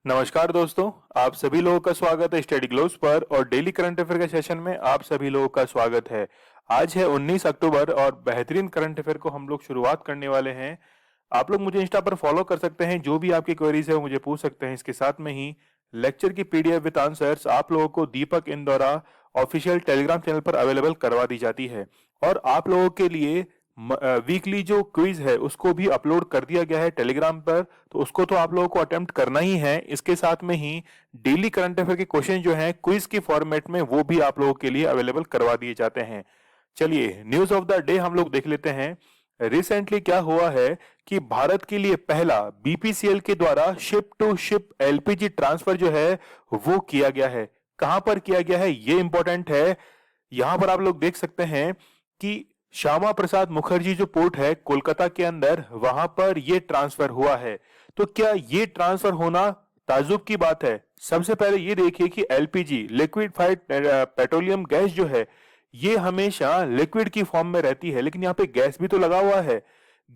नमस्कार दोस्तों, आप सभी लोगों का स्वागत है स्टडी ग्लोब्स पर और डेली करंट अफेयर के सेशन में आप सभी लोगों का स्वागत है। आज है 19 अक्टूबर और बेहतरीन करंट अफेयर को हम लोग शुरुआत करने वाले हैं। आप लोग मुझे इंस्टा पर फॉलो कर सकते हैं, जो भी आपकी क्वेरीज है वो मुझे पूछ सकते हैं। इसके साथ में ही लेक्चर की पीडीएफ विद आंसर्स आप लोगों को दीपक इंदौरा ऑफिशियल टेलीग्राम चैनल पर अवेलेबल करवा दी जाती है और आप लोगों के लिए वीकली जो क्विज है उसको भी अपलोड कर दिया गया है टेलीग्राम पर, तो उसको तो आप लोगों को अटेम्प्ट करना ही है। इसके साथ में ही डेली करंट अफेयर के क्वेश्चन जो हैं क्विज के फॉर्मेट में वो भी आप लोगों के लिए अवेलेबल करवा दिए जाते हैं। चलिए न्यूज ऑफ द डे हम लोग देख लेते हैं। रिसेंटली क्या हुआ है कि भारत के लिए पहला बीपीसीएल के द्वारा ship to ship LPG transfer जो है वो किया गया है। कहां पर किया गया है ये इंपॉर्टेंट है। यहां पर आप लोग देख सकते हैं कि श्यामा प्रसाद मुखर्जी जो पोर्ट है कोलकाता के अंदर, वहां पर यह ट्रांसफर हुआ है। तो क्या ये ट्रांसफर होना ताज्जुब की बात है? सबसे पहले ये देखिए कि एलपीजी लिक्विफाइड पेट्रोलियम गैस जो है ये हमेशा लिक्विड की फॉर्म में रहती है, लेकिन यहाँ पे गैस भी तो लगा हुआ है।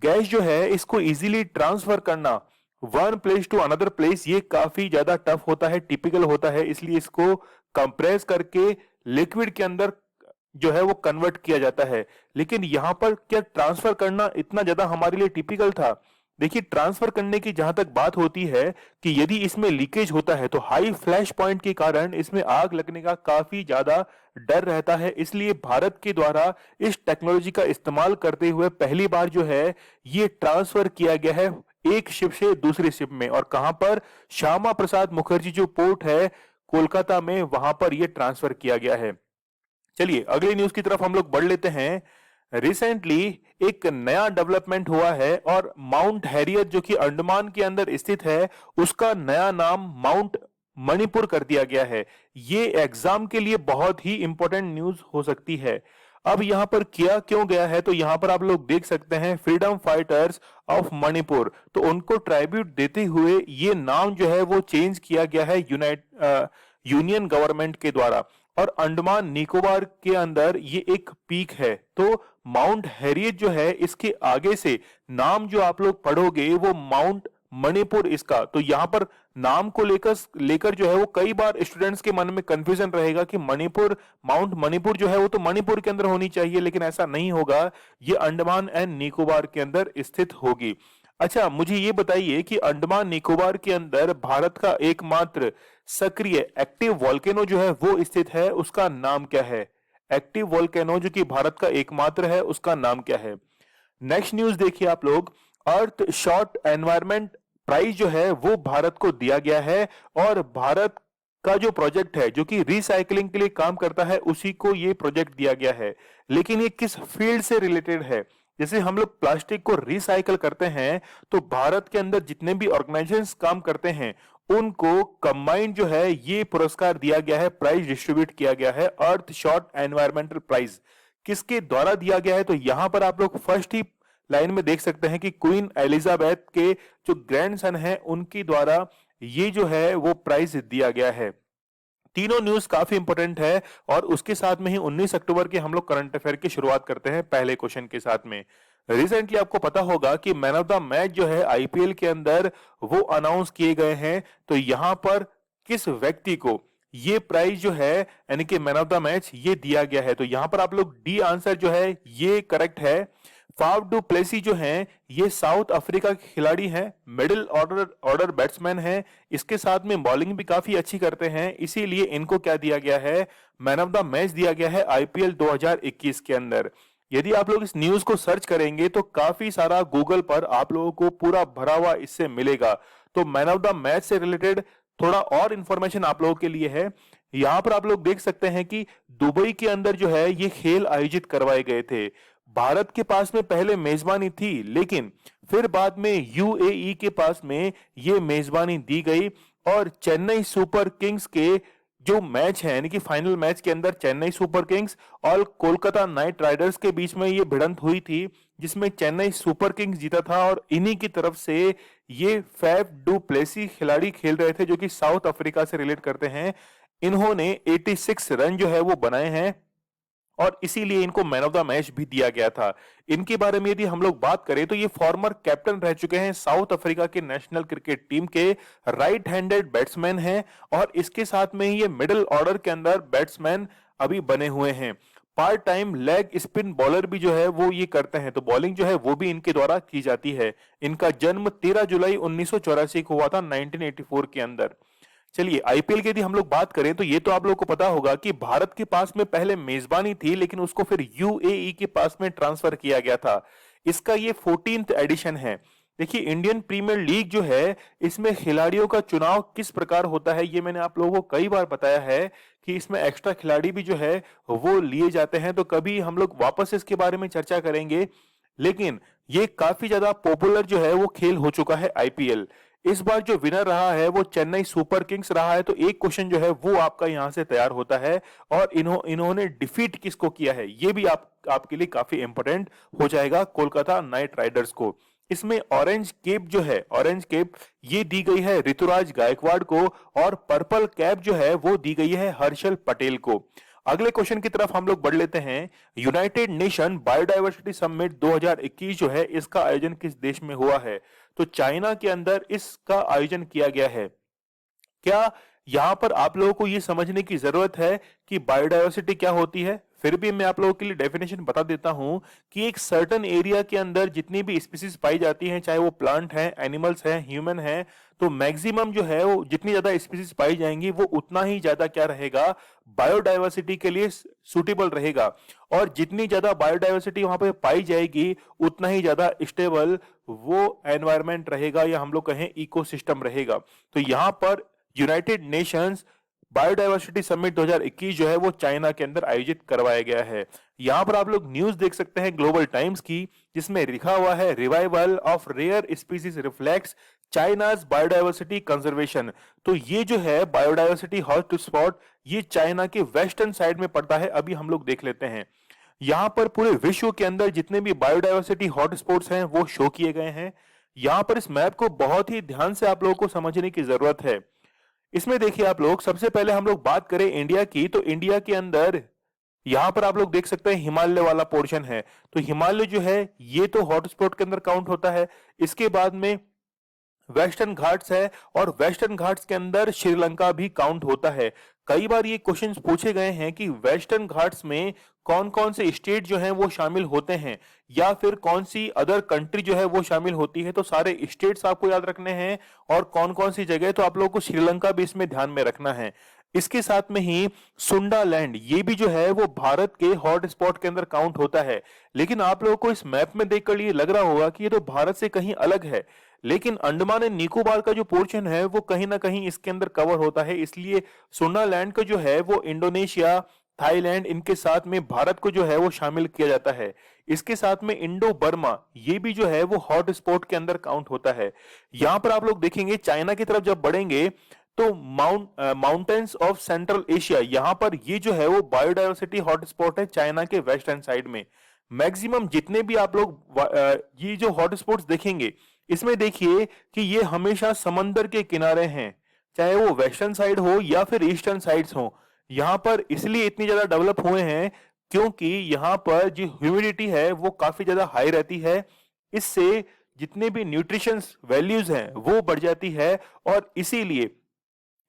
गैस जो है इसको इजीली ट्रांसफर करना one place to another place ये काफी ज्यादा टफ होता है, टिपिकल होता है, इसलिए इसको कंप्रेस करके लिक्विड के अंदर जो है वो कन्वर्ट किया जाता है। लेकिन यहां पर क्या ट्रांसफर करना इतना ज्यादा हमारे लिए टिपिकल था? देखिए, ट्रांसफर करने की जहां तक बात होती है कि यदि इसमें लीकेज होता है तो हाई फ्लैश पॉइंट के कारण इसमें आग लगने का काफी ज्यादा डर रहता है। इसलिए भारत के द्वारा इस टेक्नोलॉजी का इस्तेमाल करते हुए पहली बार जो है ये ट्रांसफर किया गया है एक शिप से दूसरी शिप में। और कहां पर? श्यामा प्रसाद मुखर्जी जो पोर्ट है कोलकाता में, वहां पर यह ट्रांसफर किया गया है। चलिए अगली न्यूज की तरफ हम लोग बढ़ लेते हैं। रिसेंटली एक नया डेवलपमेंट हुआ है और माउंट हैरियट जो कि अंडमान के अंदर स्थित है उसका नया नाम माउंट मणिपुर कर दिया गया है। ये एग्जाम के लिए बहुत ही इंपॉर्टेंट न्यूज हो सकती है। अब यहां पर किया क्यों गया है, तो यहां पर आप लोग देख सकते हैं फ्रीडम फाइटर्स ऑफ मणिपुर, तो उनको ट्राइब्यूट देते हुए ये नाम जो है वो चेंज किया गया है यूनियन गवर्नमेंट के द्वारा। और अंडमान निकोबार के अंदर ये एक पीक है, तो माउंट हैरियट जो है इसके आगे से नाम जो आप लोग पढ़ोगे वो माउंट मणिपुर इसका। तो यहां पर नाम को लेकर जो है वो कई बार स्टूडेंट्स के मन में कंफ्यूजन रहेगा कि मणिपुर, माउंट मणिपुर जो है वो तो मणिपुर के अंदर होनी चाहिए, लेकिन ऐसा नहीं होगा, ये अंडमान एंड निकोबार के अंदर स्थित होगी। अच्छा, मुझे ये बताइए कि अंडमान निकोबार के अंदर भारत का एकमात्र सक्रिय एक्टिव वॉल्केनो जो है वो स्थित है, उसका नाम क्या है? एक्टिव वॉल्केनो जो कि भारत का एकमात्र है उसका नाम क्या है? नेक्स्ट न्यूज देखिए आप लोग। अर्थ शॉर्ट एनवायरमेंट प्राइज जो है वो भारत को दिया गया है और भारत का जो प्रोजेक्ट है जो कि रिसाइकलिंग के लिए काम करता है उसी को ये प्रोजेक्ट दिया गया है। लेकिन ये किस फील्ड से रिलेटेड है? जैसे हम लोग प्लास्टिक को रिसाइकल करते हैं तो भारत के अंदर जितने भी ऑर्गेनाइजेशंस काम करते हैं उनको कंबाइंड जो है ये पुरस्कार दिया गया है, प्राइज डिस्ट्रीब्यूट किया गया है, अर्थ शॉर्ट एनवायरमेंटल प्राइज। किसके द्वारा दिया गया है? तो यहां पर आप लोग फर्स्ट ही लाइन में देख सकते हैं कि क्वीन एलिजाबेथ के जो ग्रैंडसन है उनके द्वारा ये जो है वो प्राइज दिया गया है। तीनों न्यूज काफी इंपॉर्टेंट है और उसके साथ में ही 19 अक्टूबर के हम लोग करंट अफेयर की शुरुआत करते हैं पहले क्वेश्चन के साथ में। रिसेंटली आपको पता होगा कि मैन ऑफ द मैच जो है आईपीएल के अंदर वो अनाउंस किए गए हैं। तो यहां पर किस व्यक्ति को ये प्राइज जो है यानी कि मैन ऑफ द मैच ये दिया गया है? तो यहां पर आप लोग डी आंसर जो है ये करेक्ट है। फाफ डू प्लेसी जो हैं ये साउथ अफ्रीका के खिलाड़ी हैं, मिडिल ऑर्डर ऑर्डर बैट्समैन हैं, इसके साथ में बॉलिंग भी काफी अच्छी करते हैं, इसीलिए इनको क्या दिया गया है? मैन ऑफ द मैच दिया गया है आईपीएल 2021 के अंदर। यदि आप लोग इस न्यूज को सर्च करेंगे तो काफी सारा गूगल पर आप लोगों को पूरा भरा हुआ इससे मिलेगा। तो मैन ऑफ द मैच से रिलेटेड थोड़ा और इंफॉर्मेशन आप लोगों के लिए है। यहां पर आप लोग देख सकते हैं कि दुबई के अंदर जो है ये खेल आयोजित करवाए गए थे। भारत के पास में पहले मेजबानी थी, लेकिन फिर बाद में यूएई के पास में ये मेजबानी दी गई और चेन्नई सुपर किंग्स के जो मैच है यानी कि फाइनल मैच के अंदर चेन्नई सुपर किंग्स और कोलकाता नाइट राइडर्स के बीच में ये भिड़ंत हुई थी, जिसमें चेन्नई सुपर किंग्स जीता था और इन्हीं की तरफ से ये फैफ डू प्लेसी खिलाड़ी खेल रहे थे जो कि साउथ अफ्रीका से रिलेट करते हैं। इन्होंने 86 रन जो है वो बनाए हैं और इसीलिए इनको मैन ऑफ द मैच भी दिया गया था। इनके बारे में यदि हम लोग बात करें तो ये फॉर्मर कैप्टन रह चुके हैं साउथ अफ्रीका के नेशनल क्रिकेट टीम के, राइट हैंडेड बैट्समैन हैं और इसके साथ में ही ये मिडिल ऑर्डर के अंदर बैट्समैन अभी बने हुए हैं। Part time leg spin bowler भी जो है वो ये करते हैं, तो बॉलिंग जो है वो भी इनके द्वारा की जाती है। इनका जन्म 13 जुलाई 1984 को हुआ था 1984 के अंदर। चलिए आईपीएल की यदि हम लोग बात करें तो ये तो आप लोगों को पता होगा कि भारत के पास में पहले मेजबानी थी, लेकिन उसको फिर यूएई के पास में ट्रांसफर किया गया था। इसका ये 14th एडिशन है। देखिए इंडियन प्रीमियर लीग जो है इसमें खिलाड़ियों का चुनाव किस प्रकार होता है ये मैंने आप लोगों को कई बार बताया है कि इसमें एक्स्ट्रा खिलाड़ी भी जो है वो लिए जाते हैं, तो कभी हम लोग वापस इसके बारे में चर्चा करेंगे। लेकिन ये काफी ज्यादा पॉपुलर जो है वो खेल हो चुका है आईपीएल। इस बार जो विनर रहा है वो चेन्नई सुपर किंग्स रहा है, तो एक क्वेश्चन जो है वो आपका यहां से तैयार होता है और इन्होंने डिफीट किसको किया है ये भी आपके लिए काफी इंपॉर्टेंट हो जाएगा, कोलकाता नाइट राइडर्स को। इसमें ऑरेंज कैप जो है, ऑरेंज कैप ये दी गई है ऋतुराज गायकवाड़ को और पर्पल कैप जो है वो दी गई है हर्षल पटेल को। अगले क्वेश्चन की तरफ हम लोग बढ़ लेते हैं। यूनाइटेड नेशन बायोडायवर्सिटी समिट 2021 जो है इसका आयोजन किस देश में हुआ है? तो चाइना के अंदर इसका आयोजन किया गया है। क्या यहां पर आप लोगों को यह समझने की जरूरत है कि बायोडायवर्सिटी क्या होती है? फिर भी मैं आप लोगों के लिए डेफिनेशन बता देता हूं कि एक सर्टेन एरिया के अंदर जितनी भी स्पीसीज पाई जाती हैं, चाहे वो प्लांट हैं, एनिमल्स हैं, ह्यूमन हैं, तो मैक्सिमम जो है वो जितनी ज्यादा स्पीसीज पाई जाएंगी वो उतना ही ज्यादा क्या रहेगा, बायोडायवर्सिटी के लिए सुटेबल रहेगा। और जितनी ज्यादा बायोडायवर्सिटी वहां पे पाई जाएगी उतना ही ज्यादा स्टेबल वो एनवायरमेंट रहेगा या हम लोग कहें इकोसिस्टम रहेगा। तो यहां पर यूनाइटेड नेशंस बायोडायवर्सिटी समिट 2021 जो है वो चाइना के अंदर आयोजित करवाया गया है। यहां पर आप लोग न्यूज देख सकते हैं ग्लोबल टाइम्स की, जिसमें लिखा हुआ है revival of rare species reflects China's biodiversity conservation. तो ये जो है बायोडायवर्सिटी हॉटस्पॉट ये चाइना के वेस्टर्न साइड में पड़ता है। अभी हम लोग देख लेते हैं यहां पर पूरे विश्व के अंदर जितने भी बायोडायवर्सिटी हॉटस्पॉट्स हैं वो शो किए गए हैं। यहां पर इस मैप को बहुत ही ध्यान से आप लोगों को समझने की जरूरत है। इसमें देखिए आप लोग, सबसे पहले हम लोग बात करें इंडिया की, तो इंडिया के अंदर यहां पर आप लोग देख सकते हैं हिमालय वाला पोर्शन है, तो हिमालय जो है ये तो हॉटस्पॉट के अंदर काउंट होता है। इसके बाद में वेस्टर्न घाट्स है और वेस्टर्न घाट्स के अंदर श्रीलंका भी काउंट होता है। कई बार ये क्वेश्चंस पूछे गए हैं कि वेस्टर्न घाट्स में कौन कौन से स्टेट जो हैं वो शामिल होते हैं या फिर कौन सी अदर कंट्री जो है वो शामिल होती है, तो सारे स्टेट्स आपको याद रखने हैं और कौन कौन सी जगह, तो आप लोगों को श्रीलंका भी इसमें ध्यान में रखना है। इसके साथ में ही सुंडा लैंड ये भी जो है वो भारत के हॉट स्पॉट के अंदर काउंट होता है। लेकिन आप लोगों को इस मैप में देखकर ये लग रहा होगा कि ये तो भारत से कहीं अलग है, लेकिन अंडमान एंड निकोबार का जो पोर्शन है वो कहीं ना कहीं इसके अंदर कवर होता है। इसलिए सुंडालैंड का जो है वो इंडोनेशिया, थाईलैंड इनके साथ में भारत को जो है वो शामिल किया जाता है। इसके साथ में इंडो बर्मा ये भी जो है वो हॉट स्पॉट के अंदर काउंट होता है। यहां पर आप लोग देखेंगे चाइना की तरफ जब बढ़ेंगे तो माउंटेन्स ऑफ सेंट्रल एशिया, यहां पर ये जो है वो बायोडायवर्सिटी हॉटस्पॉट है चाइना के वेस्टर्न साइड में। मैक्सिमम जितने भी आप लोग ये जो हॉटस्पॉट्स देखेंगे इसमें देखिए कि ये हमेशा समंदर के किनारे हैं, चाहे वो वेस्टर्न साइड हो या फिर ईस्टर्न साइड्स हो। यहाँ पर इसलिए इतनी ज्यादा डेवलप हुए हैं क्योंकि यहाँ पर जो ह्यूमिडिटी है वो काफी ज्यादा हाई रहती है। इससे जितने भी न्यूट्रिशंस वैल्यूज हैं वो बढ़ जाती है और इसीलिए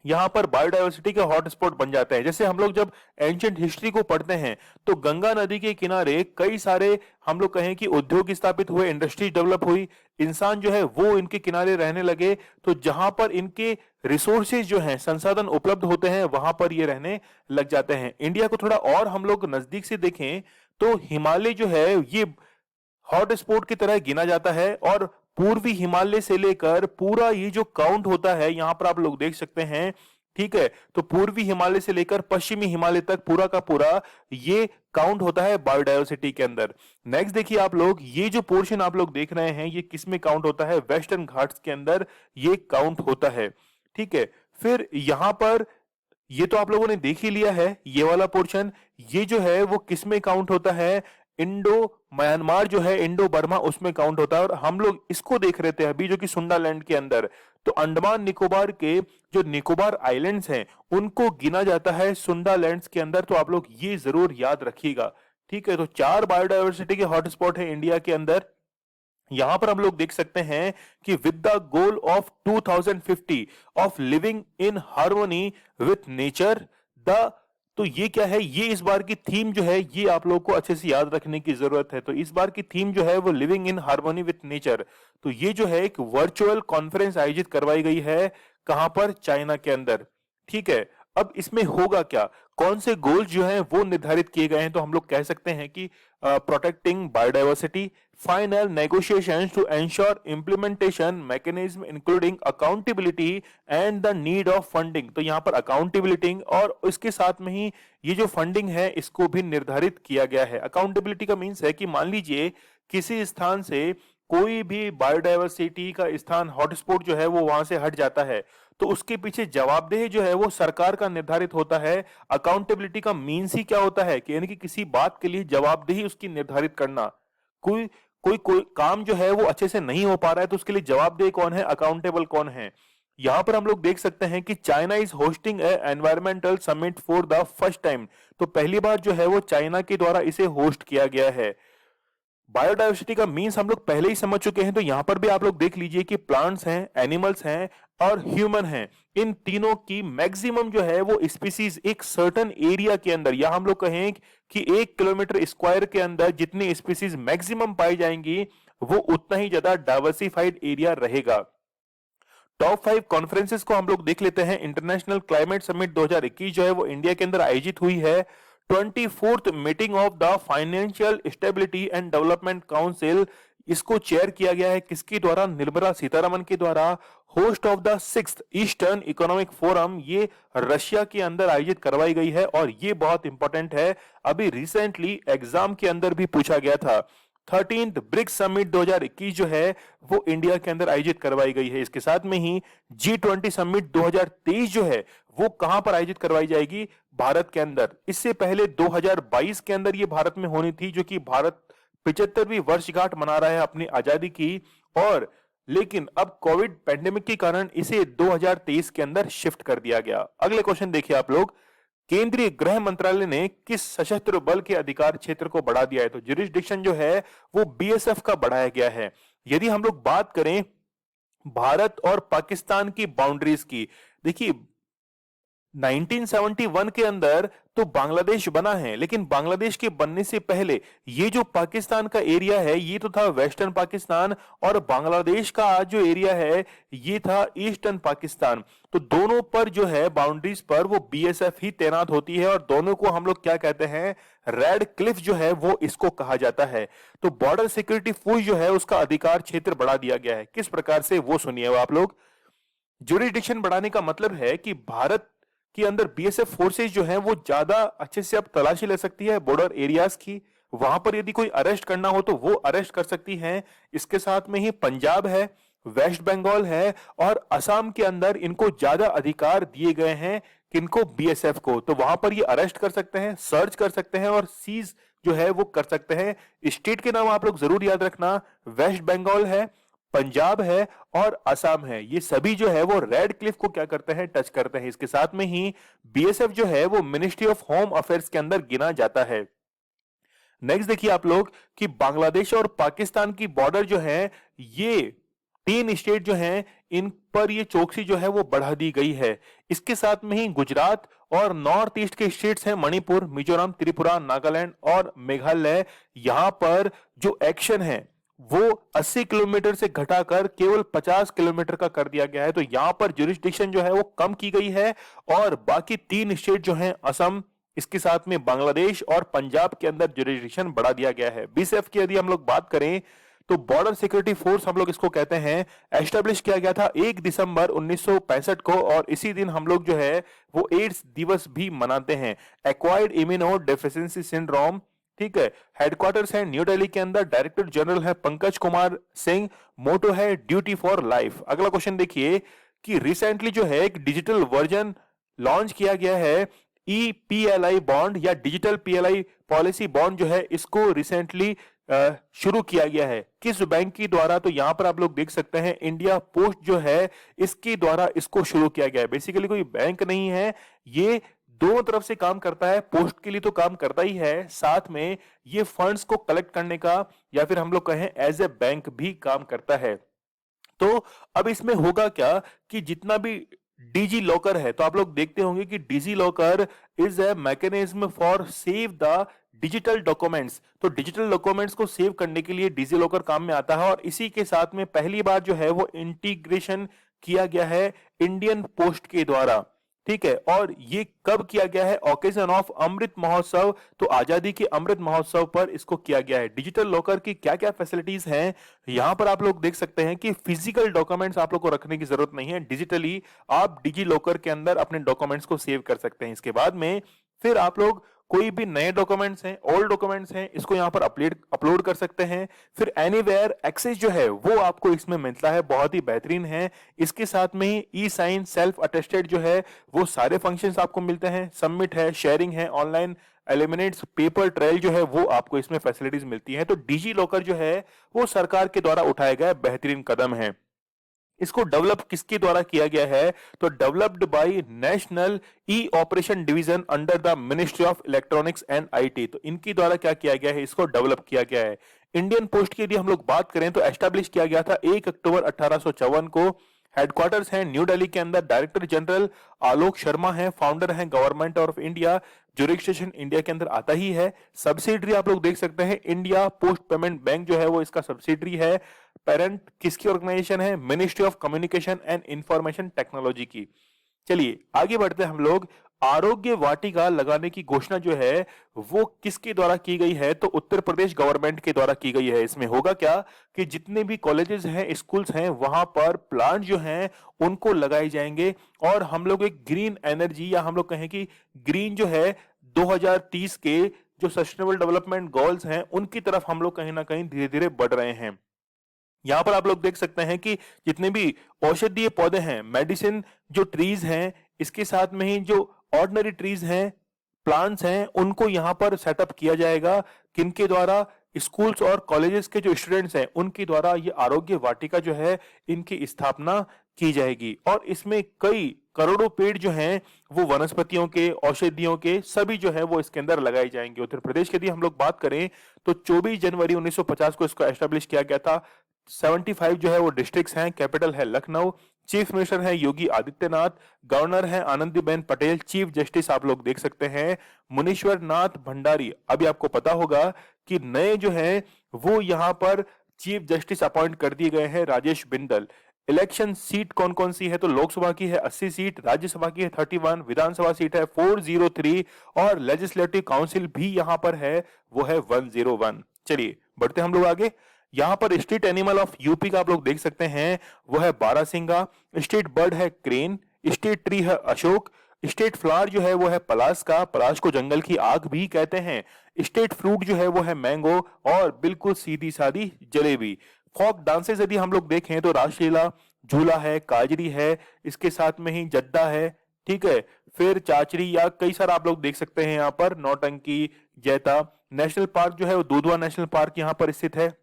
यहाँ पर बायोडायवर्सिटी के हॉटस्पॉट बन जाते हैं। जैसे हम लोग जब एंशिएंट हिस्ट्री को पढ़ते हैं तो गंगा नदी के किनारे कई सारे हम लोग कहें कि उद्योग स्थापित हुए, इंडस्ट्रीज डेवलप हुई, इंसान जो है वो इनके किनारे रहने लगे, तो जहां पर इनके रिसोर्सेज जो हैं, संसाधन उपलब्ध होते हैं, वहां पर ये रहने लग जाते हैं। इंडिया को थोड़ा और हम लोग नजदीक से देखें तो हिमालय जो है ये हॉट स्पॉट की तरह गिना जाता है और पूर्वी हिमालय से लेकर पूरा ये जो काउंट होता है यहां पर आप लोग देख सकते हैं, ठीक है। तो पूर्वी हिमालय से लेकर पश्चिमी हिमालय तक पूरा का पूरा ये काउंट होता है बायोडायवर्सिटी के अंदर। नेक्स्ट देखिए आप लोग, ये जो पोर्शन आप लोग देख रहे हैं ये किस में काउंट होता है? वेस्टर्न घाट्स के अंदर ये काउंट होता है, ठीक है। फिर यहां पर ये तो आप लोगों ने देख ही लिया है ये वाला पोर्शन, ये जो है वो किस में काउंट होता है? इंडो म्यांमार जो है, इंडो बर्मा, उसमें काउंट होता है। और हम लोग इसको देख रहे थे अभी जो कि सुंडालैंड के अंदर, तो अंडमान निकोबार के जो निकोबार आइलैंड्स हैं उनको गिना जाता है सुंडालैंड्स के अंदर। तो आप लोग ये जरूर याद रखिएगा ठीक है, तो 4 बायोडायवर्सिटी के हॉटस्पॉट है इंडिया के अंदर। यहां पर हम लोग देख सकते हैं कि with the goal of 2050 of living in harmony with nature the, तो ये क्या है, ये इस बार की थीम जो है ये आप लोगों को अच्छे से याद रखने की जरूरत है। तो इस बार की थीम जो है वो living in harmony with nature. तो ये जो है एक वर्चुअल कॉन्फ्रेंस आयोजित करवाई गई है, कहां पर, चाइना के अंदर। ठीक है, अब इसमें होगा क्या, कौन से गोल्स जो हैं वो निर्धारित किए गए हैं, तो हम लोग कह सकते हैं कि protecting biodiversity, final negotiations to ensure implementation mechanism including accountability and the need of funding। तो यहां पर accountability और इसके साथ में ही ये जो फंडिंग है इसको भी निर्धारित किया गया है। अकाउंटेबिलिटी का मीन्स है कि मान लीजिए किसी स्थान से कोई भी बायोडाइवर्सिटी का स्थान हॉटस्पॉट जो है वो वहां से हट जाता है, तो उसके पीछे जवाबदेही जो है वो सरकार का निर्धारित होता है। अकाउंटेबिलिटी का मीन्स ही क्या होता है कि यानी कि किसी बात के लिए जवाबदेही उसकी निर्धारित करना। कोई कोई काम जो है वो अच्छे से नहीं हो पा रहा है तो उसके लिए जवाबदेह कौन है, अकाउंटेबल कौन है। यहां पर हम लोग देख सकते हैं कि China is hosting A environmental summit for the first time. तो पहली बार जो है वो चाइना के द्वारा इसे होस्ट किया गया है। बायोडाइवर्सिटी का मीन्स हम लोग पहले ही समझ चुके हैं, तो यहां पर भी आप लोग देख लीजिए कि प्लांट्स हैं, एनिमल्स हैं और ह्यूमन हैं, इन तीनों की मैक्सिमम जो है वो स्पीसीज एक सर्टेन एरिया के अंदर, या हम लोग कहें कि 1 किलोमीटर स्क्वायर के अंदर जितनी स्पीसीज मैक्सिमम पाई जाएंगी वो उतना ही ज्यादा डाइवर्सिफाइड एरिया रहेगा। टॉप 5 कॉन्फ्रेंसेस को हम लोग देख लेते हैं। इंटरनेशनल क्लाइमेट समिट 2021 जो है वो इंडिया के अंदर आयोजित हुई है। 24th meeting of the financial stability and development council, इसको चेयर किया गया है किसके द्वारा, निर्मला सीतारमन के द्वारा। Host of the 6th eastern economic forum, ये रशिया के अंदर आयोजित करवाई गई है और ये बहुत इंपॉर्टेंट है, अभी रिसेंटली एग्जाम के अंदर भी पूछा गया था। 13th ब्रिक्स समिट 2021 जो है वो इंडिया के अंदर आयोजित करवाई गई है। इसके साथ में ही G20 समिट 2023 जो है वो कहां पर आयोजित करवाई जाएगी, भारत के अंदर। इससे पहले 2022 के अंदर ये भारत में होनी थी, जो कि भारत 75वीं वर्षगांठ मना रहा है अपनी आजादी की, और लेकिन अब कोविड पैंडेमिक के कारण इसे 2023 के अंदर शिफ्ट कर दिया गया। अगले क्वेश्चन देखिए आप लोग, केंद्रीय गृह मंत्रालय ने किस सशस्त्र बल के अधिकार क्षेत्र को बढ़ा दिया है, तो जुरिस्डिक्शन जो है वो बीएसएफ का बढ़ाया गया है। यदि हम लोग बात करें भारत और पाकिस्तान की बाउंड्रीज की, देखिए 1971 के अंदर तो बांग्लादेश बना है, लेकिन बांग्लादेश के बनने से पहले ये जो पाकिस्तान का एरिया है ये तो था वेस्टर्न पाकिस्तान, और बांग्लादेश का आज जो एरिया है ये था ईस्टर्न पाकिस्तान। तो दोनों पर जो है बाउंड्रीज पर वो बीएसएफ ही तैनात होती है, और दोनों को हम लोग क्या कहते हैं, रेड क्लिफ जो है वो इसको कहा जाता है। तो बॉर्डर सिक्योरिटी फोर्स जो है उसका अधिकार क्षेत्र बढ़ा दिया गया है, किस प्रकार से वो सुनिए आप लोग। जुरिडिक्शन बढ़ाने का मतलब है कि भारत के अंदर बीएसएफ फोर्सेज जो हैं वो ज्यादा अच्छे से अब तलाशी ले सकती है बॉर्डर एरियाज की, वहां पर यदि कोई अरेस्ट करना हो तो वो अरेस्ट कर सकती हैं। इसके साथ में ही पंजाब है, वेस्ट बंगाल है और असम के अंदर इनको ज्यादा अधिकार दिए गए हैं, किनको, बीएसएफ को। तो वहां पर ये अरेस्ट कर सकते हैं, सर्च कर सकते हैं और सीज जो है वो कर सकते हैं। स्टेट के नाम आप लोग जरूर याद रखना, वेस्ट बंगाल है, पंजाब है और असम है। ये सभी जो है वो रेड क्लिफ को क्या करते हैं, टच करते हैं। इसके साथ में ही बीएसएफ जो है वो मिनिस्ट्री ऑफ होम अफेयर्स के अंदर गिना जाता है। नेक्स्ट देखिए आप लोग कि बांग्लादेश और पाकिस्तान की बॉर्डर जो है, ये 3 स्टेट जो हैं इन पर ये चौकसी जो है वो बढ़ा दी गई है। इसके साथ में ही गुजरात और नॉर्थ ईस्ट के स्टेट्स हैं मणिपुर, मिजोरम, त्रिपुरा, नागालैंड और मेघालय, यहां पर जो एक्शन है वो 80 किलोमीटर से घटाकर केवल 50 किलोमीटर का कर दिया गया है। तो यहां पर जुरिस्डिक्शन जो है वो कम की गई है, और बाकी 3 स्टेट जो हैं, असम, इसके साथ में बांग्लादेश और पंजाब के अंदर जुरिस्डिक्शन बढ़ा दिया गया है। बीएसएफ की यदि हम लोग बात करें तो बॉर्डर सिक्योरिटी फोर्स हम लोग इसको कहते हैं, एस्टेब्लिश किया गया था 1 दिसंबर 1965 को, और इसी दिन हम लोग जो है वो एड्स दिवस भी मनाते हैं। एक्वायर्ड इम्यूनो डेफिशिएंसी सिंड्रोम, ठीक है। हेडक्वार्टर्स है न्यू दिल्ली के अंदर, डायरेक्टर जनरल है पंकज कुमार सिंह, मोटो है ड्यूटी फॉर लाइफ। अगला क्वेश्चन देखिए कि रिसेंटली जो है एक डिजिटल वर्जन लॉन्च किया गया है, ईपीएलआई बॉन्ड या डिजिटल पीएलआई पॉलिसी बॉन्ड जो है इसको रिसेंटली शुरू किया गया है, किस बैंक के द्वारा, तो यहां पर आप लोग देख सकते हैं इंडिया पोस्ट जो है इसके द्वारा इसको शुरू किया गया है। बेसिकली कोई बैंक नहीं है, ये दोनों तरफ से काम करता है, पोस्ट के लिए तो काम करता ही है, साथ में ये फंड्स को कलेक्ट करने का या फिर हम लोग कहें एज ए बैंक भी काम करता है। तो अब इसमें होगा क्या कि जितना भी डिजी लॉकर है, तो आप लोग देखते होंगे कि DigiLocker is a mechanism for save the digital documents. तो डिजिटल डॉक्यूमेंट्स को सेव करने के लिए डिजी लॉकर काम में आता है और इसी के साथ में पहली बार जो है वो इंटीग्रेशन किया गया है इंडियन पोस्ट के द्वारा। ठीक है, और ये कब किया गया है? Occasion of Amrit Mahotsav. तो आजादी के अमृत महोत्सव पर इसको किया गया है। डिजिटल लॉकर की क्या क्या फैसिलिटीज हैं यहां पर आप लोग देख सकते हैं कि फिजिकल डॉक्यूमेंट्स आप लोग को रखने की जरूरत नहीं है, डिजिटली आप डिजी लॉकर के अंदर अपने डॉक्यूमेंट्स को सेव कर सकते हैं। इसके बाद में फिर आप लोग कोई भी नए डॉक्यूमेंट्स हैं, ओल्ड डॉक्यूमेंट्स हैं, इसको यहां पर अपलोड कर सकते हैं। फिर एनीवेयर एक्सेस जो है वो आपको इसमें मिलता है, बहुत ही बेहतरीन है। इसके साथ में ही ई साइन सेल्फ अटेस्टेड जो है वो सारे फंक्शंस आपको मिलते हैं, सबमिट है, शेयरिंग है, ऑनलाइन एलिमिनेट्स, पेपर ट्रेल जो है वो आपको इसमें फैसिलिटीज मिलती है। तो डिजी लॉकर जो है वो सरकार के द्वारा उठाया गया बेहतरीन कदम है। इसको डेवलप किसके द्वारा किया गया है? तो developed by national e operation division under the ministry of electronics and IT. तो इनके द्वारा क्या किया गया है? इसको डेवलप किया गया है। इंडियन पोस्ट की यदि हम लोग बात करें तो एस्टेब्लिश किया गया था 1 अक्टूबर 1854 को। हेडक्वार्टर्स हैं न्यू दिल्ली के अंदर। डायरेक्टर जनरल आलोक शर्मा है, फाउंडर हैं government of India. Jurisdiction India के अंदर आता ही है। सब्सिडरी आप लोग देख सकते हैं, इंडिया पोस्ट पेमेंट बैंक जो है वो इसका सब्सिडरी है। पेरेंट किसकी ऑर्गेनाइजेशन है? Ministry of communication and information technology की। चलिए आगे बढ़ते हैं हम लोग। आरोग्य वाटिका लगाने की घोषणा जो है वो किसके द्वारा की गई है? तो उत्तर प्रदेश गवर्नमेंट के द्वारा की गई है। इसमें होगा क्या कि जितने भी कॉलेजेस हैं, स्कूल्स हैं, वहां पर प्लांट जो हैं उनको लगाए जाएंगे और हम लोग एक ग्रीन एनर्जी या हम लोग कहें कि ग्रीन जो है 2030 के जो सस्टेनेबल डेवलपमेंट गोल्स हैं उनकी तरफ हम लोग कहीं ना कहीं धीरे धीरे बढ़ रहे हैं। यहां पर आप लोग देख सकते हैं कि जितने भी औषधीय पौधे हैं, मेडिसिन जो ट्रीज हैं, इसके साथ में ही जो ऑर्डिनरी ट्रीज हैं, प्लांट्स हैं, उनको यहां पर सेटअप किया जाएगा। किनके द्वारा? स्कूल्स और कॉलेजेस के जो स्टूडेंट्स हैं उनके द्वारा ये आरोग्य वाटिका जो है इनकी स्थापना की जाएगी। और इसमें कई करोड़ों पेड़ जो हैं वो वनस्पतियों के, औषधियों के सभी जो है वो इसके अंदर लगाए जाएंगे। उत्तर प्रदेश की यदि हम लोग बात करें तो 24 जनवरी 1950 को इसको एस्टेब्लिश किया गया था। 75 जो है वो डिस्ट्रिक्ट्स हैं, कैपिटल है लखनऊ। चीफ मिनिस्टर है योगी आदित्यनाथ, गवर्नर है आनंदीबेन पटेल, चीफ जस्टिस आप लोग देख सकते हैं मुनीश्वर नाथ भंडारी। अभी आपको पता होगा कि नए जो है वो यहां पर चीफ जस्टिस अपॉइंट कर दिए गए हैं, राजेश बिंदल। इलेक्शन सीट कौन कौन सी है? तो लोकसभा की है 80 सीट, राज्यसभा की है 31, विधानसभा सीट है 403 और लेजिस्लेटिव काउंसिल भी यहां पर है, वो है 101। चलिए बढ़ते हम लोग आगे। यहां पर स्टेट एनिमल ऑफ यूपी का आप लोग देख सकते हैं वो है बारासिंगा। स्टेट बर्ड है क्रेन। स्टेट ट्री है अशोक। स्टेट फ्लावर जो है वो है पलाश का, पलाश को जंगल की आग भी कहते हैं। स्टेट फ्रूट जो है वो है मैंगो और बिल्कुल सीधी सादी जलेबी। फोक डांसेस यदि हम लोग देखें तो रासलीला, झूला है, काजरी है, इसके साथ में ही जड्डा है, ठीक है, फिर चाचरी या कई सारा आप लोग देख सकते हैं यहाँ पर, नौटंकी, जैता। नेशनल पार्क जो है वो दुधवा नेशनल पार्क यहाँ पर स्थित है।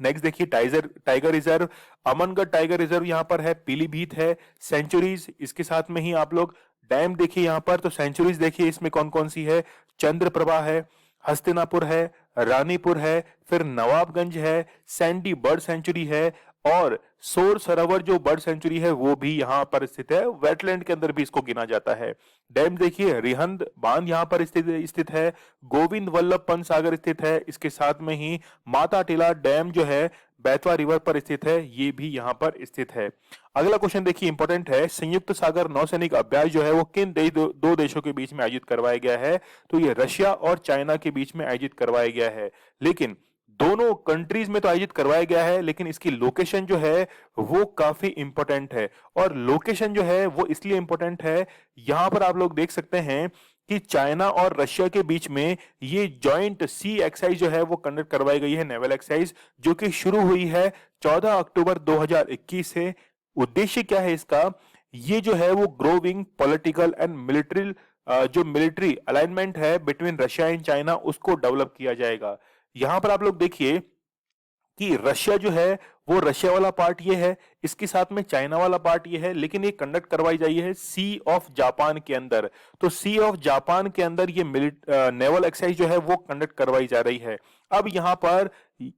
नेक्स्ट देखिए tiger tiger reserve, Amangarh tiger reserve यहाँ पर है, पीलीभीत है। सेंचुरीज इसके साथ में ही आप लोग डैम देखिए यहाँ पर, तो सेंचुरीज देखिए इसमें कौन कौन सी है? चंद्रप्रभा है, हस्तिनापुर है, रानीपुर है, फिर नवाबगंज है, सैंडी बर्ड सेंचुरी है और सोर सरोवर जो बर्ड सेंचुरी है वो भी यहाँ पर स्थित है। वेटलैंड के अंदर भी इसको गिना जाता है। डैम देखिए रिहंद बांध यहाँ पर स्थित है। गोविंद वल्लभ पंत सागर स्थित है। इसके साथ में ही माता टीला डैम जो है बैतवा रिवर पर स्थित है, ये भी यहाँ पर स्थित है। अगला क्वेश्चन देखिए इंपॉर्टेंट है, संयुक्त सागर नौसैनिक अभ्यास जो है वो किन दो देशों के बीच में आयोजित करवाया गया है? तो ये रशिया और चाइना के बीच में आयोजित करवाया गया है। लेकिन दोनों कंट्रीज में तो आयोजित करवाया गया है, लेकिन इसकी लोकेशन जो है वो काफी इंपॉर्टेंट है। और लोकेशन जो है वो इसलिए इंपॉर्टेंट है, यहां पर आप लोग देख सकते हैं कि चाइना और रशिया के बीच में ये जॉइंट सी एक्सरसाइज जो है वो कंडक्ट करवाई गई है, नेवल एक्सरसाइज, जो कि शुरू हुई है 14 अक्टूबर 2021 से। उद्देश्य क्या है इसका? ये जो है वो ग्रोविंग पॉलिटिकल एंड मिलिट्री जो मिलिट्री अलाइनमेंट है बिटवीन रशिया एंड चाइना उसको डेवलप किया जाएगा। यहां पर आप लोग देखिए कि रशिया जो है वो रशिया वाला पार्ट ये है, इसके साथ में चाइना वाला पार्ट ये है, लेकिन ये कंडक्ट करवाई जाई है सी ऑफ जापान के अंदर। तो सी ऑफ जापान के अंदर ये नेवल एक्सरसाइज जो है वो कंडक्ट करवाई जा रही है। अब यहां पर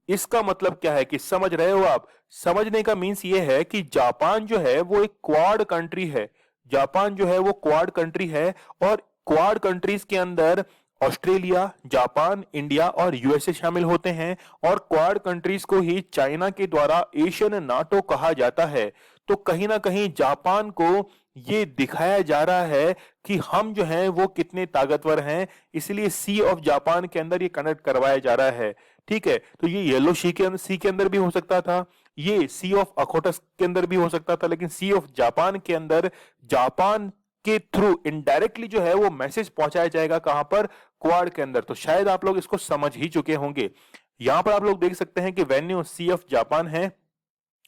इसका मतलब क्या है कि समझ रहे हो आप? समझने का मीन्स ये है कि जापान जो है वो एक क्वाड कंट्री है। जापान जो है वो क्वाड कंट्री है, और क्वाड कंट्रीज के अंदर ऑस्ट्रेलिया, जापान, इंडिया और यूएसए शामिल होते हैं। और क्वाड कंट्रीज को ही चाइना के द्वारा एशियन नाटो कहा जाता है। तो कहीं ना कहीं जापान को ये दिखाया जा रहा है कि हम जो हैं वो कितने ताकतवर हैं, इसलिए सी ऑफ जापान के अंदर ये कनेक्ट करवाया जा रहा है। ठीक है, तो ये येलो सी के अंदर भी हो सकता था, ये सी ऑफ अखोटस के अंदर भी हो सकता था, लेकिन सी ऑफ जापान के अंदर जापान के थ्रू इनडायरेक्टली जो है वो मैसेज पहुंचाया जाएगा। कहां पर? क्वाड के अंदर। तो शायद आप लोग इसको समझ ही चुके होंगे। यहां पर आप लोग देख सकते हैं कि वेन्यू सी ऑफ जापान है,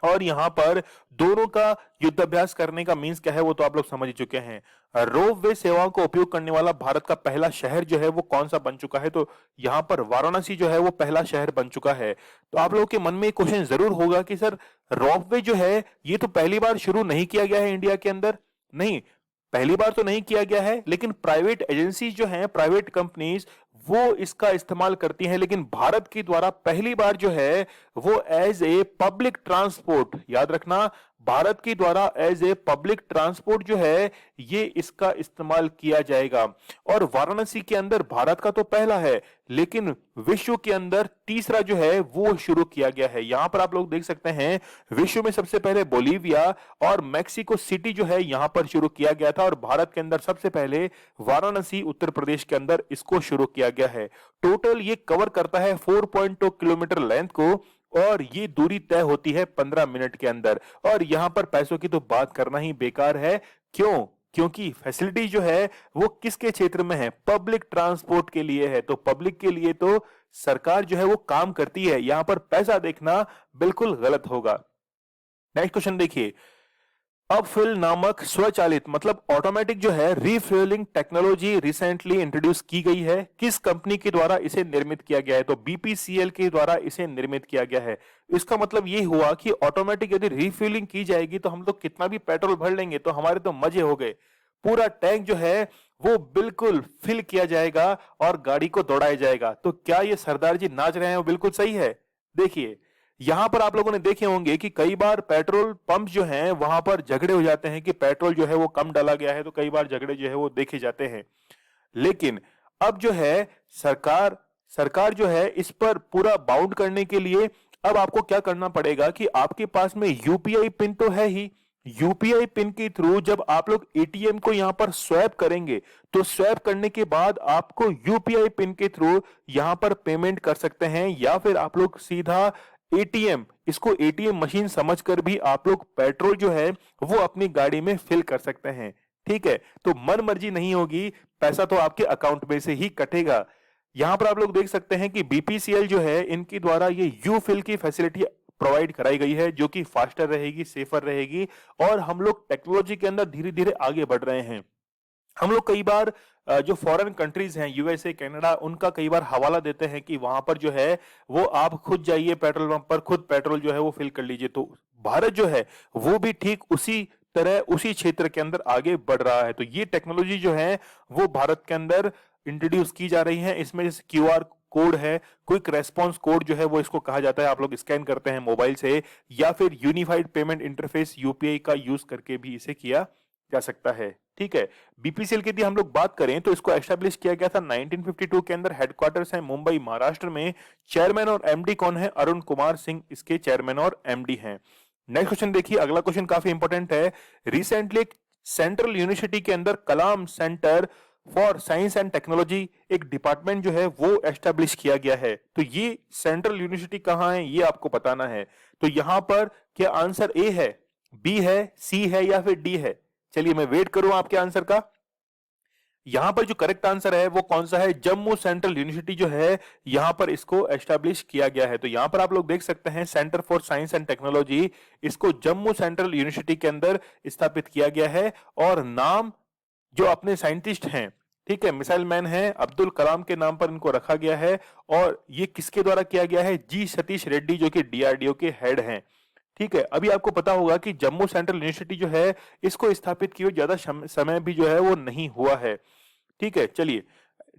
और यहां पर दोनों का युद्धाभ्यास करने का मींस क्या है वो तो आप लोग समझ ही चुके हैं। रोपवे सेवाओं का उपयोग करने वाला भारत का पहला शहर जो है वो कौन सा बन चुका है? तो यहां पर वाराणसी जो है वो पहला शहर बन चुका है। तो आप लोगों के मन में एक क्वेश्चन जरूर होगा कि सर, रोपवे जो है ये तो पहली बार शुरू नहीं किया गया है इंडिया के अंदर। नहीं, पहली बार तो नहीं किया गया है, लेकिन प्राइवेट एजेंसी जो हैं, प्राइवेट कंपनीज, वो इसका इस्तेमाल करती हैं। लेकिन भारत के द्वारा पहली बार जो है वो एज ए पब्लिक ट्रांसपोर्ट, याद रखना, भारत के द्वारा एज ए पब्लिक ट्रांसपोर्ट जो है ये इसका इस्तेमाल किया जाएगा। और वाराणसी के अंदर भारत का तो पहला है, लेकिन विश्व के अंदर तीसरा जो है वो शुरू किया गया है। यहां पर आप लोग देख सकते हैं, विश्व में सबसे पहले बोलीविया और मैक्सिको सिटी जो है यहां पर शुरू किया गया था, और भारत के अंदर सबसे पहले वाराणसी उत्तर प्रदेश के अंदर इसको शुरू किया गया है। टोटल ये कवर करता है 4.2 किलोमीटर लेंथ को, और ये दूरी तय होती है 15 मिनट के अंदर। और यहां पर पैसों की तो बात करना ही बेकार है। क्यों? क्योंकि फैसिलिटी जो है वो किसके क्षेत्र में है? पब्लिक ट्रांसपोर्ट के लिए है। तो पब्लिक के लिए तो सरकार जो है वो काम करती है, यहां पर पैसा देखना बिल्कुल गलत होगा। नेक्स्ट क्वेश्चन देखिए, अपफिल नामक स्वचालित मतलब ऑटोमेटिक जो है रिफ्यूलिंग टेक्नोलॉजी रिसेंटली इंट्रोड्यूस की गई है। किस कंपनी के द्वारा इसे निर्मित किया गया है? तो बीपीसीएल के द्वारा इसे निर्मित किया गया है। इसका मतलब ये हुआ कि ऑटोमेटिक यदि रिफ्यूलिंग की जाएगी तो हम लोग कितना भी पेट्रोल भर लेंगे तो हमारे तो मजे हो गए। पूरा टैंक जो है वो बिल्कुल फिल किया जाएगा और गाड़ी को दौड़ाया जाएगा। तो क्या ये सरदार जी नाच रहे हैं वो बिल्कुल सही है? देखिए, यहां पर आप लोगों ने देखे होंगे कि कई बार पेट्रोल पंप जो हैं वहां पर झगड़े हो जाते हैं कि पेट्रोल जो है वो कम डाला गया है, तो कई बार झगड़े जो है वो देखे जाते हैं। लेकिन अब जो है सरकार सरकार जो है इस पर पूरा बाउंड करने के लिए अब आपको क्या करना पड़ेगा कि आपके पास में यूपीआई पिन तो है ही। यूपीआई पिन के थ्रू जब आप लोग एटीएम को यहां पर स्वैप करेंगे, तो स्वैप करने के बाद आपको यूपीआई पिन के थ्रू यहां पर पेमेंट कर सकते हैं, या फिर आप लोग सीधा एटीएम, इसको एटीएम मशीन समझकर भी आप लोग पेट्रोल जो है वो अपनी गाड़ी में फिल कर सकते हैं। ठीक है, तो मन मर्जी नहीं होगी, पैसा तो आपके अकाउंट में से ही कटेगा। यहां पर आप लोग देख सकते हैं कि बीपीसीएल जो है इनके द्वारा ये यू फिल की फैसिलिटी प्रोवाइड कराई गई है, जो कि फास्टर रहेगी, सेफर रहेगी, और हम लोग टेक्नोलॉजी के अंदर धीरे धीरे आगे बढ़ रहे हैं। हम लोग कई बार जो फॉरेन कंट्रीज हैं, यूएसए, कनाडा, उनका कई बार हवाला देते हैं कि वहां पर जो है वो आप खुद जाइए पेट्रोल पंप पर, खुद पेट्रोल जो है वो फिल कर लीजिए। तो भारत जो है वो भी ठीक उसी तरह उसी क्षेत्र के अंदर आगे बढ़ रहा है। तो ये टेक्नोलॉजी जो है वो भारत के अंदर इंट्रोड्यूस की जा रही है। इसमें जैसे क्यूआर कोड है, क्विक रेस्पॉन्स कोड जो है वो इसको कहा जाता है, आप लोग स्कैन करते हैं मोबाइल से, या फिर यूनिफाइड पेमेंट इंटरफेस यूपीआई का यूज करके भी इसे किया जा सकता है। ठीक है, बीपीसीएल की यदि हम लोग बात करें तो इसको एस्टेब्लिश किया गया था 1952 के अंदर। हेडक्वार्टर्स है मुंबई महाराष्ट्र में। चेयरमैन और एमडी कौन है? अरुण कुमार सिंह इसके चेयरमैन और एमडी हैं। नेक्स्ट क्वेश्चन देखिए, अगला क्वेश्चन काफी इंपॉर्टेंट है। रिसेंटली सेंट्रल यूनिवर्सिटी के अंदर Kalam centre for science and technology एक डिपार्टमेंट जो है वो एस्टेब्लिश किया गया है। तो ये सेंट्रल यूनिवर्सिटी कहां है ये आपको बताना है। तो यहां पर क्या आंसर ए है, बी है, सी है, या फिर डी है? चलिए मैं वेट करूं आपके आंसर का। यहां पर जो करेक्ट आंसर है वो कौन सा है? जम्मू सेंट्रल यूनिवर्सिटी जो है यहां पर इसको एस्टैब्लिश किया गया है। तो यहां पर आप लोग देख सकते हैं centre for science and technology, इसको जम्मू सेंट्रल यूनिवर्सिटी के अंदर स्थापित किया गया है। और नाम जो अपने साइंटिस्ट हैं, ठीक है, मिसाइल मैन है, अब्दुल कलाम के नाम पर इनको रखा गया है। और ये किसके द्वारा किया गया है? जी सतीश रेड्डी, जो कि डीआरडीओ के हेड हैं। ठीक है, अभी आपको पता होगा कि जम्मू सेंट्रल यूनिवर्सिटी जो है इसको स्थापित किए हुए ज्यादा समय भी जो है वो नहीं हुआ है। ठीक है, चलिए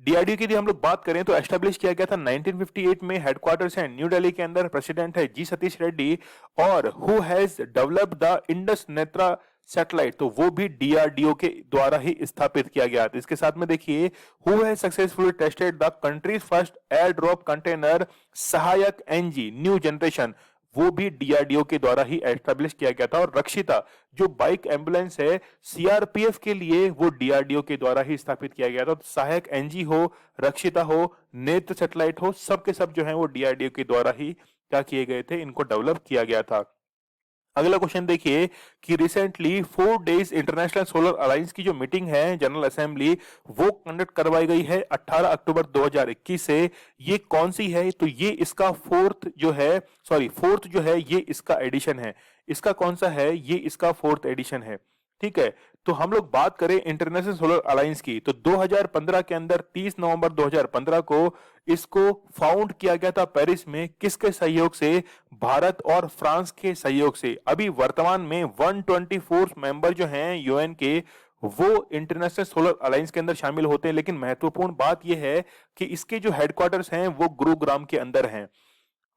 डीआरडीओ की यदि हम लोग बात करें तो एस्टेब्लिश किया गया था 1958 में। हेडक्वार्टर्स है न्यू दिल्ली के अंदर। प्रेसिडेंट है जी सतीश रेड्डी। और who has developed the Indus Netra satellite, तो वो भी डीआरडीओ के द्वारा ही स्थापित किया गया था। इसके साथ में देखिए, who has successfully tested the countries first air drop container सहायक एनजी न्यू जनरेशन, वो भी डीआरडीओ के द्वारा ही एस्टेब्लिश किया गया था। और रक्षिता जो बाइक एम्बुलेंस है सीआरपीएफ के लिए, वो डीआरडीओ के द्वारा ही स्थापित किया गया था। तो सहायक एनजी हो, रक्षिता हो, नेत्र सैटेलाइट हो, सब के सब जो है वो डीआरडीओ के द्वारा ही क्या किए गए थे, इनको डेवलप किया गया था। अगला क्वेश्चन देखिए कि recently 4 days international solar alliance की जो मीटिंग है जनरल असेंबली, वो कंडक्ट करवाई गई है 18 अक्टूबर 2021 से। ये कौन सी है, तो ये इसका फोर्थ जो है ये इसका एडिशन है। इसका कौन सा है, ये इसका फोर्थ एडिशन है। ठीक है, तो हम लोग बात करें इंटरनेशनल सोलर अलायंस की, तो 2015 के अंदर 30 नवंबर 2015 को इसको फाउंड किया गया था पेरिस में। किसके सहयोग से, भारत और फ्रांस के सहयोग से। अभी वर्तमान में 124 मेंबर जो हैं यूएन के, वो इंटरनेशनल सोलर अलायंस के अंदर शामिल होते हैं। लेकिन महत्वपूर्ण बात यह है कि इसके जो हेडक्वार्टर्स हैं वो गुरुग्राम के अंदर हैं।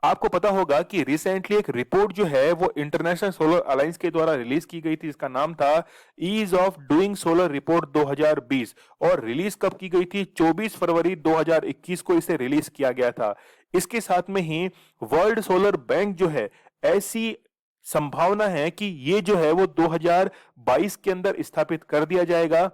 आपको पता होगा कि रिसेंटली एक रिपोर्ट जो है वो इंटरनेशनल सोलर अलायंस के द्वारा रिलीज की गई थी। इसका नाम था ease of doing solar report 2020। और रिलीज कब की गई थी, 24 फरवरी 2021 को इसे रिलीज किया गया था। इसके साथ में ही वर्ल्ड सोलर बैंक जो है, ऐसी संभावना है कि ये जो है वो 2022 के अंदर स्थापित कर दिया जाएगा।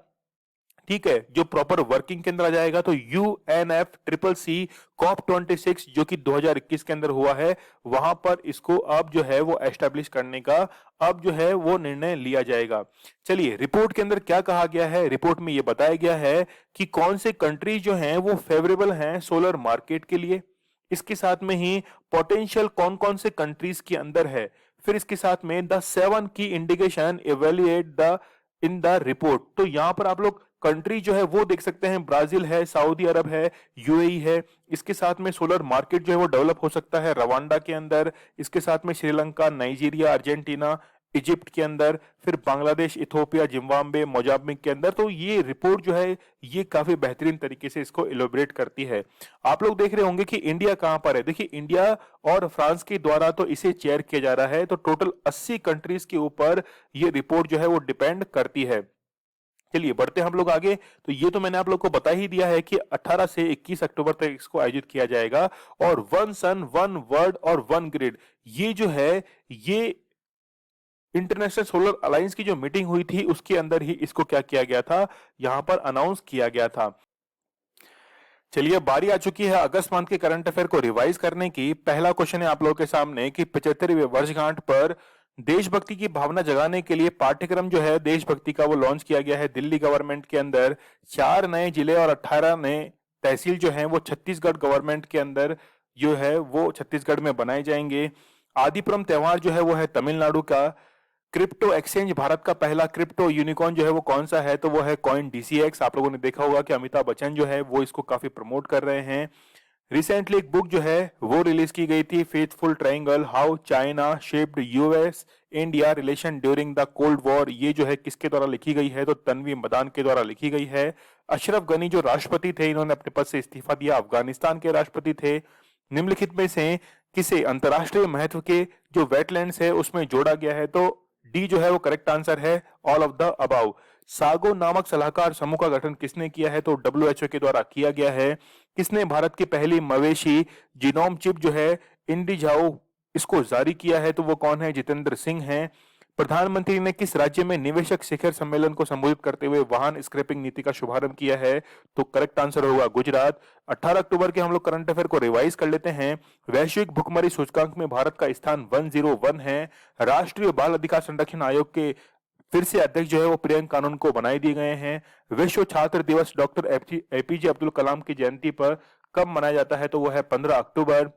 ठीक है, जो प्रॉपर वर्किंग के अंदर आ जाएगा। तो यूएनएफ ट्रिपल सी कॉप 26 जो कि 2021 के अंदर हुआ है, वहां पर इसको अब जो है वो एस्टेब्लिश करने का अब जो है वो निर्णय लिया जाएगा। चलिए, रिपोर्ट के अंदर क्या कहा गया है, रिपोर्ट में ये बताया गया है कि कौन से कंट्रीज जो हैं वो फेवरेबल हैं सोलर मार्केट के लिए। इसके साथ में ही पोटेंशियल कौन कौन से कंट्रीज के अंदर है। फिर इसके साथ में द 7 की indication evaluate the in the report. तो यहां पर आप लोग कंट्री जो है वो देख सकते हैं, ब्राजील है, सऊदी अरब है, यूएई है। इसके साथ में सोलर मार्केट जो है वो डेवलप हो सकता है रवांडा के अंदर। इसके साथ में श्रीलंका, नाइजीरिया, अर्जेंटीना, इजिप्ट के अंदर, फिर बांग्लादेश, इथोपिया, जिम्बाब्वे, मोजाम्बिक के अंदर। तो ये रिपोर्ट जो है ये काफी बेहतरीन तरीके से इसको इलोबरेट करती है। आप लोग देख रहे होंगे कि इंडिया कहां पर है। देखिए, इंडिया और फ्रांस के द्वारा तो इसे चेयर किया जा रहा है। तो टोटल 80 कंट्रीज के ऊपर ये रिपोर्ट जो है वो डिपेंड करती है। चलिए बढ़ते हम लोग आगे। तो ये तो मैंने आप लोग को बता ही दिया है कि 18 से 21 अक्टूबर तक इसको आयोजित किया जाएगा। और वन सन वन वर्ल्ड और वन ग्रिड, ये जो है ये इंटरनेशनल सोलर अलायंस की जो मीटिंग हुई थी उसके अंदर ही इसको क्या किया गया था, यहां पर अनाउंस किया गया था। चलिए, बारी आ चुकी है अगस्त मंथ के करंट अफेयर को रिवाइज करने की। पहला क्वेश्चन है आप लोगों के सामने कि 75वीं वर्षगांठ पर देशभक्ति की भावना जगाने के लिए पाठ्यक्रम जो है देशभक्ति का वो लॉन्च किया गया है दिल्ली गवर्नमेंट के अंदर। 4 नए जिले और 18 नए तहसील जो हैं वो छत्तीसगढ़ गवर्नमेंट के अंदर जो है वो छत्तीसगढ़ में बनाए जाएंगे। आदिपुरम त्योहार जो है वो है तमिलनाडु का। क्रिप्टो एक्सचेंज, भारत का पहला क्रिप्टो यूनिकॉर्न जो है वो कौन सा है, तो वो है कॉइन डीसीएक्स। आप लोगों ने देखा होगा कि अमिताभ बच्चन जो है वो इसको काफी प्रमोट कर रहे हैं। रिसेंटली एक बुक जो है वो रिलीज की गई थी, faithful triangle, how China shaped US India relation during the cold war. ये जो है किसके द्वारा लिखी गई है, तो तन्वी मदान के द्वारा लिखी गई है। अशरफ गनी जो राष्ट्रपति थे, इन्होंने अपने पद से इस्तीफा दिया, अफगानिस्तान के राष्ट्रपति थे। निम्नलिखित में से किसे अंतरराष्ट्रीय महत्व के जो वेटलैंड्स है उसमें जोड़ा गया है, तो डी जो है वो करेक्ट आंसर है, all of the above. Sago नामक सलाहकार समूह का गठन किसने किया है, तो डब्ल्यूएचओ के द्वारा किया गया है। किसने भारत की पहली मवेशी जीनोम चिप जो है इंडिजाओ इसको जारी किया है, तो वो कौन है, जितेंद्र सिंह हैं। प्रधानमंत्री ने किस राज्य में निवेशक शिखर सम्मेलन को संबोधित करते हुए वाहन स्क्रैपिंग नीति का शुभारंभ किया है, तो करेक्ट आंसर होगा गुजरात। 18 अक्टूबर के हम लोग करंट अफेयर को रिवाइज कर लेते हैं। वैश्विक भुखमरी सूचकांक में भारत का स्थान 101 है। राष्ट्रीय बाल अधिकार संरक्षण आयोग के फिर से अध्यक्ष जो है वो प्रियंका कानून को बनाए दिए गए हैं। विश्व छात्र दिवस डॉक्टर एपीजे अब्दुल कलाम की जयंती पर कब मनाया जाता है, तो वो है 15 अक्टूबर।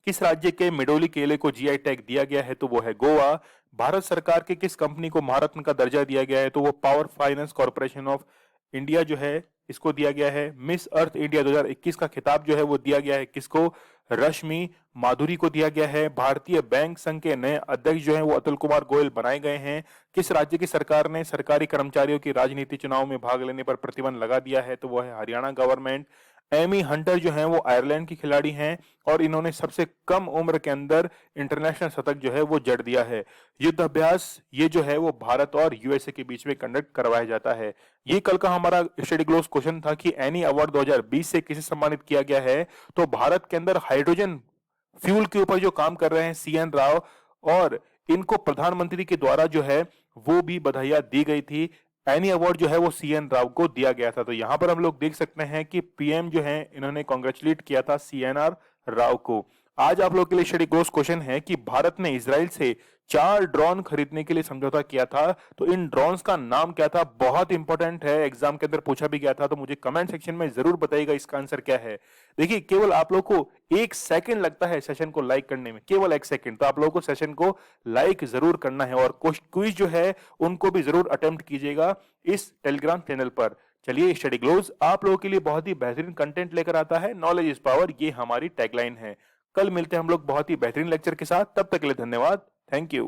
किस राज्य के मेडोली केले को जीआई टैग दिया गया है, तो वो है गोवा। भारत सरकार के किस कंपनी को महारत्न का दर्जा दिया गया है, तो वो power finance corporation of India जो है इसको दिया गया है। मिस अर्थ इंडिया 2021 का खिताब जो है वो दिया गया है किसको? रश्मि माधुरी को दिया गया है। भारतीय बैंक संघ के नए अध्यक्ष जो हैं वो अतुल कुमार गोयल बनाए गए हैं। किस राज्य की सरकार ने सरकारी कर्मचारियों की राजनीति चुनाव में भाग लेने पर प्रतिबंध लगा दिया है? तो वो है हरियाणा गवर्नमेंट। एमी हंटर जो हैं वो आयरलैंड की खिलाड़ी हैं और इन्होंने सबसे कम उम्र के अंदर इंटरनेशनल शतक जो है वो जड़ दिया है। युद्ध अभ्यास ये जो है वो भारत और यूएसए के बीच में कंडक्ट करवाया जाता है। ये कल का हमारा स्टडी ग्लोस क्वेश्चन था कि एनी अवार्ड 2020 से किसे सम्मानित किया गया है? तो भारत के अंदर हाइड्रोजन फ्यूल के ऊपर जो काम कर रहे हैं सीएन राव, और इनको प्रधानमंत्री के द्वारा जो है वो भी बधाइयां दी गई थी। एनी अवार्ड जो है वो सीएन राव को दिया गया था। तो यहां पर हम लोग देख सकते हैं कि पीएम जो है इन्होंने कॉन्ग्रेचुलेट किया था सीएनआर राव को। आज आप लोग के लिए स्टडी क्लोज क्वेश्चन है कि भारत ने इजराइल से 4 ड्रोन खरीदने के लिए समझौता किया था, तो इन ड्रोन्स का नाम क्या था? बहुत इंपॉर्टेंट है, एग्जाम के अंदर पूछा भी गया था। तो मुझे कमेंट सेक्शन में जरूर बताइएगा इसका आंसर क्या है। देखिए केवल आप लोग को 1 सेकंड लगता है सेशन को लाइक करने में, केवल 1 सेकंड। तो आप लोगों को सेशन को लाइक जरूर करना है और क्विज जो है उनको भी जरूर अटेम्प्ट कीजिएगा इस टेलीग्राम चैनल पर। चलिए स्टडी ग्लोव्स आप लोगों के लिए बहुत ही बेहतरीन कंटेंट लेकर आता है। नॉलेज इज पावर, ये हमारी टैगलाइन है। कल मिलते हैं हम लोग बहुत ही बेहतरीन लेक्चर के साथ। तब तक के लिए धन्यवाद। Thank you.